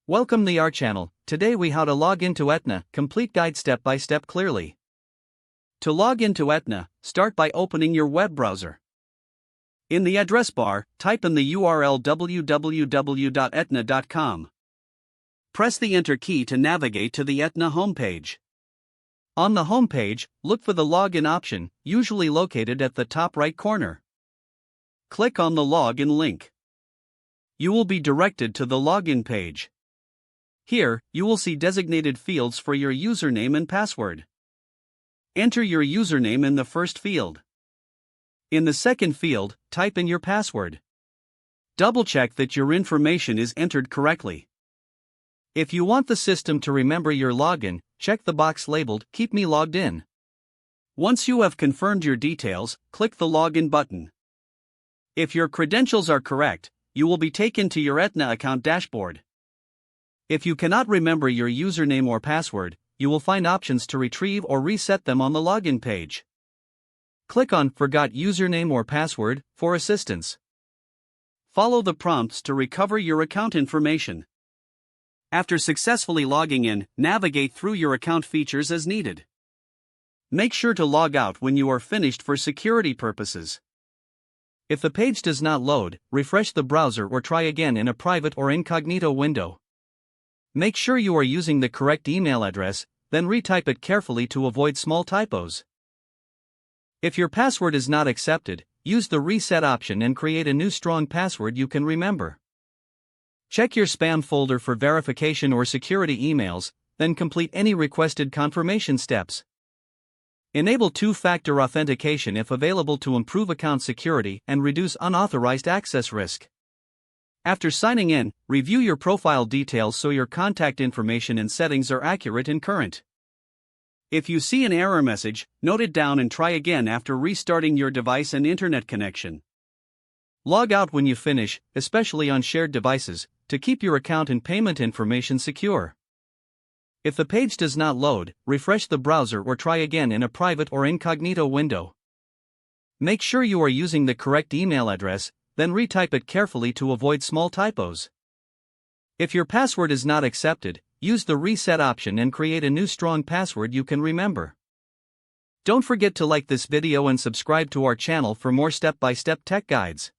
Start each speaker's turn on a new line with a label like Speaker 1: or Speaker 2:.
Speaker 1: Welcome to our channel. Today we how to log into Aetna, complete guide step by step clearly. To log into Aetna, start by opening your web browser. In the address bar, type in the URL www.aetna.com. Press the enter key to navigate to the Aetna homepage. On the homepage, look for the login option, usually located at the top right corner. Click on the login link. You will be directed to the login page. Here, you will see designated fields for your username and password. Enter your username in the first field. In the second field, type in your password. Double-check that your information is entered correctly. If you want the system to remember your login, check the box labeled "Keep me logged in." Once you have confirmed your details, click the Login button. If your credentials are correct, you will be taken to your Aetna account dashboard. If you cannot remember your username or password, you will find options to retrieve or reset them on the login page. Click on Forgot Username or Password for assistance. Follow the prompts to recover your account information. After successfully logging in, navigate through your account features as needed. Make sure to log out when you are finished for security purposes. If the page does not load, refresh the browser or try again in a private or incognito window. Make sure you are using the correct email address, then retype it carefully to avoid small typos. If your password is not accepted, use the reset option and create a new strong password you can remember. Check your spam folder for verification or security emails, then complete any requested confirmation steps. Enable two-factor authentication if available to improve account security and reduce unauthorized access risk. After signing in, review your profile details so your contact information and settings are accurate and current. If you see an error message, note it down and try again after restarting your device and internet connection. Log out when you finish, especially on shared devices, to keep your account and payment information secure. If the page does not load, refresh the browser or try again in a private or incognito window. Make sure you are using the correct email address, then retype it carefully to avoid small typos. If your password is not accepted, use the reset option and create a new strong password you can remember. Don't forget to like this video and subscribe to our channel for more step-by-step tech guides.